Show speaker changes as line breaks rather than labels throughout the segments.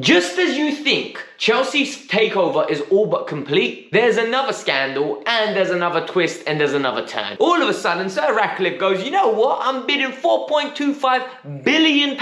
Just as you think Chelsea's takeover is all but complete, there's another scandal and there's another twist and there's another turn. All of a sudden, Sir Ratcliffe goes, you know what, I'm bidding £4.25 billion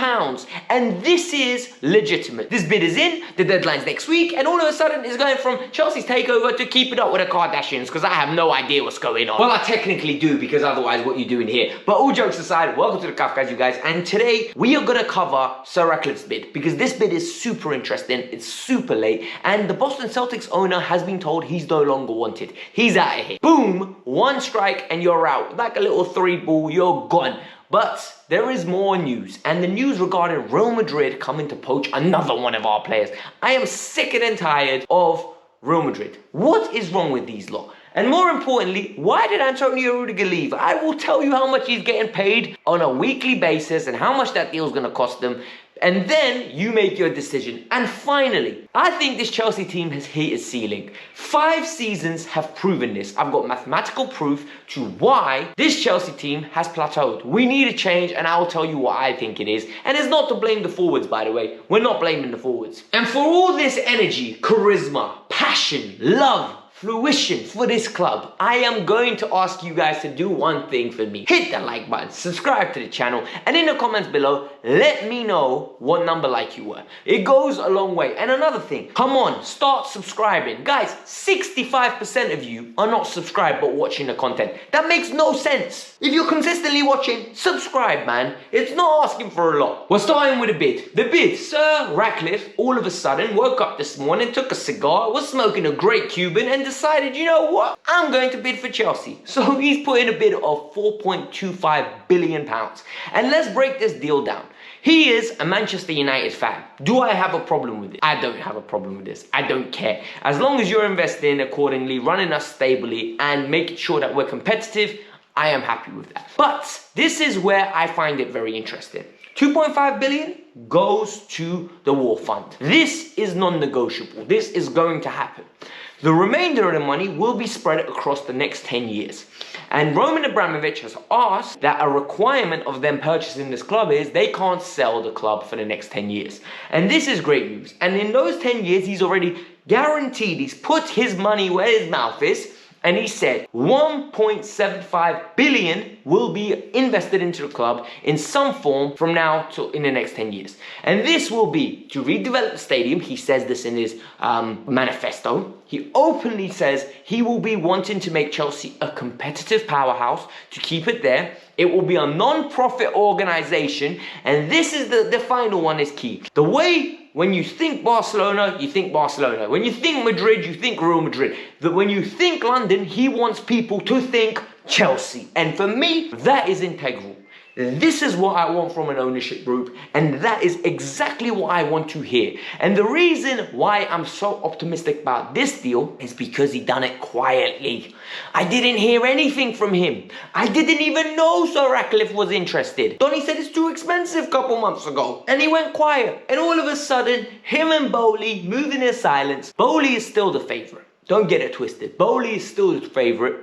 and this is legitimate. This bid is in, the deadline's next week, and all of a sudden it's going from Chelsea's takeover to keep it up with the Kardashians because I have no idea what's going on. Well, I technically do, because otherwise what are you doing here? But all jokes aside, welcome to the Kavkas View, guys, and today we are going to cover Sir Ratcliffe's bid because this bid is super interesting, it's super late, and the Boston Celtics owner has been told he's no longer wanted. He's out of here. Boom, one strike and you're out. Like a little 3-ball, you're gone. But there is more news, and the news regarding Real Madrid coming to poach another one of our players. I am sick and tired of Real Madrid. What is wrong with these lot? And more importantly, why did Antonio Rudiger leave? I will tell you how much he's getting paid on a weekly basis and how much that deal is going to cost them. And then you make your decision. And finally, I think this Chelsea team has hit its ceiling. 5 seasons have proven this. I've got mathematical proof to why this Chelsea team has plateaued. We need a change, and I'll tell you what I think it is. And it's not to blame the forwards, by the way. We're not blaming the forwards. And for all this energy, charisma, passion, love, fruition for this club, I am going to ask you guys to do one thing for me. Hit that like button, subscribe to the channel, and in the comments below, let me know what number like you were. It goes a long way. And another thing, come on, start subscribing. Guys, 65% of you are not subscribed but watching the content. That makes no sense. If you're consistently watching, subscribe, man. It's not asking for a lot. We're starting with a bid. The bid, Sir Ratcliffe all of a sudden woke up this morning, took a cigar, was smoking a great Cuban, and decided, you know what, I'm going to bid for Chelsea. So he's put in a bid of £4.25 billion. And let's break this deal down. He is a Manchester United fan. Do I have a problem with it? I don't have a problem with this. I don't care. As long as you're investing accordingly, running us stably, and making sure that we're competitive, I am happy with that. But this is where I find it very interesting. 2.5 billion goes to the war fund. This is non-negotiable. This is going to happen. The remainder of the money will be spread across the next 10 years. And Roman Abramovich has asked that a requirement of them purchasing this club is they can't sell the club for the next 10 years. And this is great news. And in those 10 years, he's already guaranteed, he's put his money where his mouth is, and he said 1.75 billion will be invested into the club in some form from now to in the next 10 years. And this will be to redevelop the stadium. He says this in his manifesto. He openly says he will be wanting to make Chelsea a competitive powerhouse, to keep it there. It will be a non-profit organization. And this is the final one is key. The way when you think Barcelona, you think Barcelona. When you think Madrid, you think Real Madrid. That when you think London, he wants people to think Chelsea. And for me, that is integral. This is what I want from an ownership group, and that is exactly what I want to hear. And the reason why I'm so optimistic about this deal is because he done it quietly. I didn't hear anything from him. I didn't even know Sir Ratcliffe was interested. Donny said it's too expensive a couple months ago, and he went quiet. And all of a sudden, him and Bowley moving in silence. Bowley is still the favourite. Don't get it twisted. Bowley is still the favourite.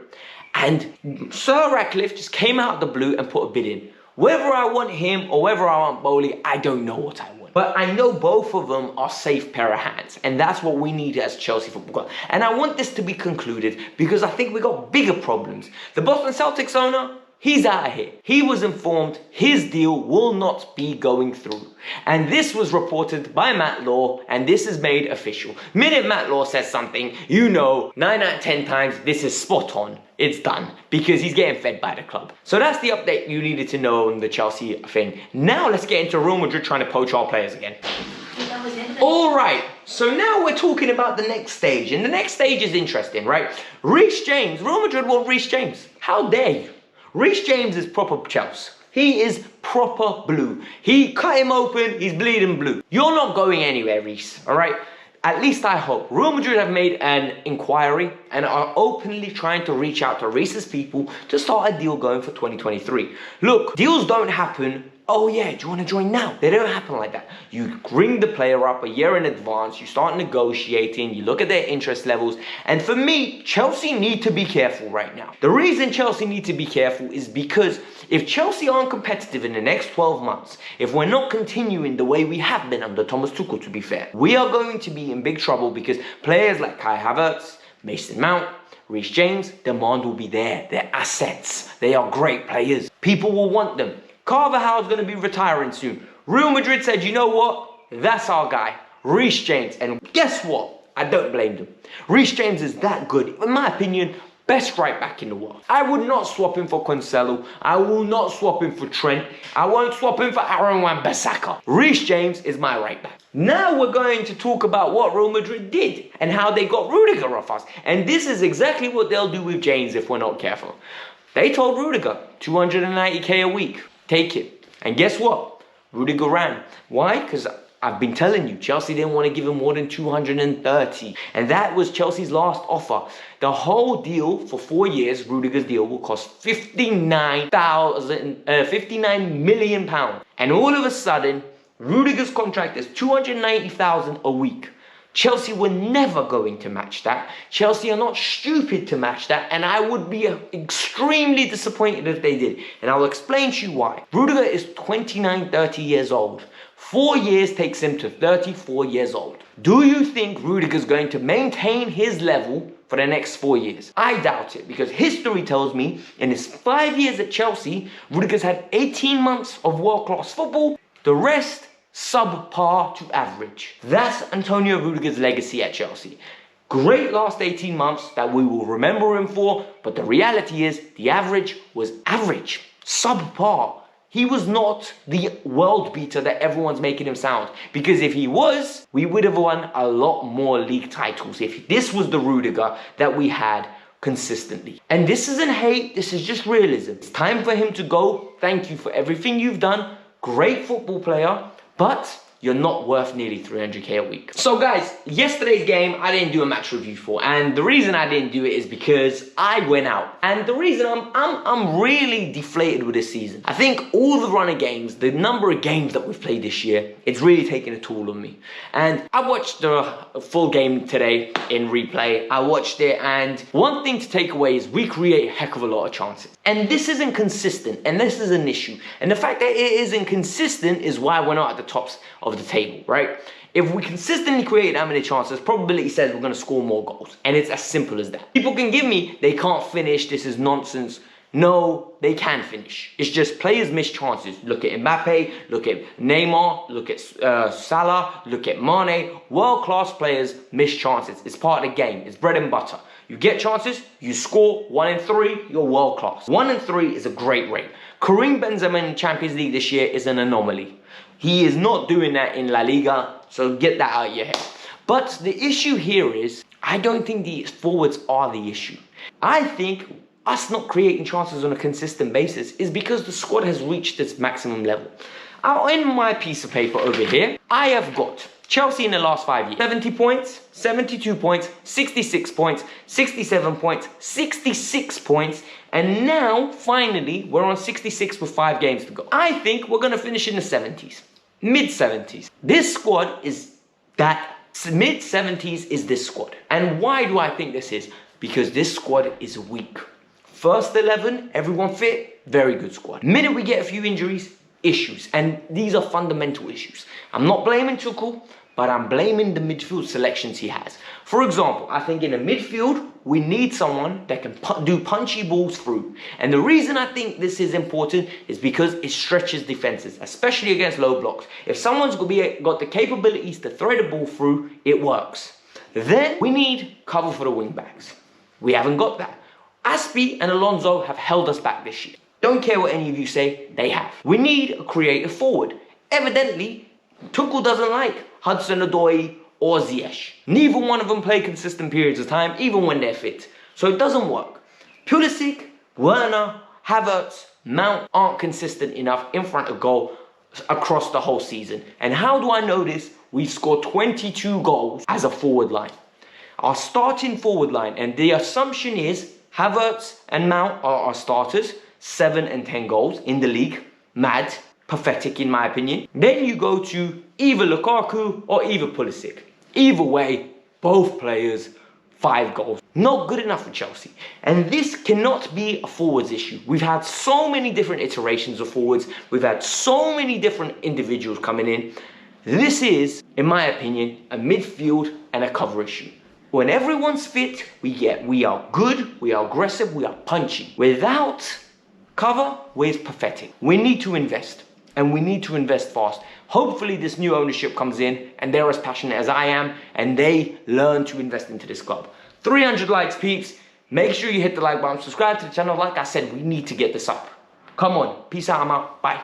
And Sir Ratcliffe just came out of the blue and put a bid in. Whether I want him or whether I want Bowley, I don't know what I want. But I know both of them are safe pair of hands. And that's what we need as Chelsea Football Club. And I want this to be concluded because I think we got bigger problems. The Boston Celtics owner, he's out of here. He was informed his deal will not be going through. And this was reported by Matt Law, and this is made official. Minute Matt Law says something, you know, 9 out of 10 times, this is spot on. It's done, because he's getting fed by the club. So that's the update you needed to know on the Chelsea thing. Now let's get into Real Madrid trying to poach our players again. All right, so now we're talking about the next stage, and the next stage is interesting, right? Reece James, Real Madrid want Reece James. How dare you? Reece James is proper Chelsea. He is proper blue. He cut him open, he's bleeding blue. You're not going anywhere, Reece, all right? At least I hope. Real Madrid have made an inquiry and are openly trying to reach out to Reece's people to start a deal going for 2023. Look, deals don't happen oh yeah, do you want to join now? They don't happen like that. You ring the player up a year in advance, you start negotiating, you look at their interest levels, and for me, Chelsea need to be careful right now. The reason Chelsea need to be careful is because if Chelsea aren't competitive in the next 12 months, if we're not continuing the way we have been under Thomas Tuchel, to be fair, we are going to be in big trouble because players like Kai Havertz, Mason Mount, Reece James, demand will be there. They're assets. They are great players. People will want them. Carvajal's going to be retiring soon. Real Madrid said, you know what? That's our guy, Reece James. And guess what? I don't blame them. Reece James is that good. In my opinion, best right back in the world. I would not swap him for Cancelo. I will not swap him for Trent. I won't swap him for Aaron Wan-Bissaka. Reece James is my right back. Now we're going to talk about what Real Madrid did and how they got Rudiger off us. And this is exactly what they'll do with James if we're not careful. They told Rudiger, 290k a week. Take it. And guess what? Rudiger ran. Why? Because I've been telling you, Chelsea didn't want to give him more than 230. And that was Chelsea's last offer. The whole deal for 4 years, Rudiger's deal, will cost 59 million pounds. And all of a sudden, Rudiger's contract is 290,000 a week. Chelsea were never going to match that. Chelsea are not stupid to match that, and I would be extremely disappointed if they did. And I'll explain to you why. Rudiger is 29, 30 years old. 4 years takes him to 34 years old. Do you think Rudiger's going to maintain his level for the next 4 years? I doubt it, because history tells me in his 5 years at Chelsea, Rudiger's had 18 months of world-class football. The rest, subpar to average. That's Antonio Rudiger's legacy at Chelsea. Great last 18 months that we will remember him for, but the reality is the average was average, subpar. He was not the world beater that everyone's making him sound. Because if he was, we would have won a lot more league titles if this was the Rudiger that we had consistently. And this isn't hate, this is just realism. It's time for him to go. Thank you for everything you've done. Great football player, but you're not worth nearly 300k a week. So guys, yesterday's game I didn't do a match review for, and the reason I didn't do it is because I went out. And the reason I'm really deflated with this season. I think all the run of games, the number of games that we've played this year, it's really taken a toll on me. And I watched the full game today in replay. I watched it, and one thing to take away is we create a heck of a lot of chances. And this isn't consistent, and this is an issue. And the fact that it isn't consistent is why we're not at the tops of the table, right? If we consistently create that many chances, probability says we're going to score more goals. And it's as simple as that. People can give me, they can't finish, this is nonsense. No, they can finish. It's just players miss chances. Look at Mbappe, look at Neymar, look at Salah, look at Mane. World-class players miss chances. It's part of the game. It's bread and butter. You get chances, you score 1 in 3, you're world class. 1 in 3 is a great rate. Karim Benzema in the Champions League this year is an anomaly. He is not doing that in La Liga, so get that out of your head. But the issue here is, I don't think the forwards are the issue. I think us not creating chances on a consistent basis is because the squad has reached its maximum level. In my piece of paper over here, I have got Chelsea in the last 5 years. 70 points, 72 points, 66 points, 67 points, 66 points, and now, finally, we're on 66 with 5 games to go. I think we're going to finish in the 70s, mid-70s. This squad is that, mid-70s is this squad. And why do I think this is? Because this squad is weak. First 11, everyone fit, very good squad. Minute we get a few injuries, issues, and these are fundamental issues. I'm not blaming Tuchel, but I'm blaming the midfield selections he has. For example, I think in the midfield, we need someone that can do punchy balls through. And the reason I think this is important is because it stretches defenses, especially against low blocks. If someone's got the capabilities to thread a ball through, it works. Then we need cover for the wing backs. We haven't got that. Aspi and Alonso have held us back this year. Don't care what any of you say, they have. We need a creative forward. Evidently, Tuchel doesn't like Hudson-Odoi or Ziyech. Neither one of them play consistent periods of time, even when they're fit. So it doesn't work. Pulisic, Werner, Havertz, Mount aren't consistent enough in front of goal across the whole season. And how do I know this? We've scored 22 goals as a forward line. Our starting forward line, and the assumption is Havertz and Mount are our starters, 7 and 10 goals in the league. Mad. pathetic in my opinion. Then you go to either Lukaku or either Pulisic. Either way, both players, 5 goals. Not good enough for Chelsea. And this cannot be a forwards issue. We've had so many different iterations of forwards. We've had so many different individuals coming in. This is, in my opinion, a midfield and a cover issue. When everyone's fit, we are good, we are aggressive, we are punchy. Without cover, we're pathetic. We need to invest, and we need to invest fast. Hopefully this new ownership comes in and they're as passionate as I am and they learn to invest into this club. 300 likes, peeps. Make sure you hit the like button, subscribe to the channel. Like I said, we need to get this up. Come on, peace out, I'm out, bye.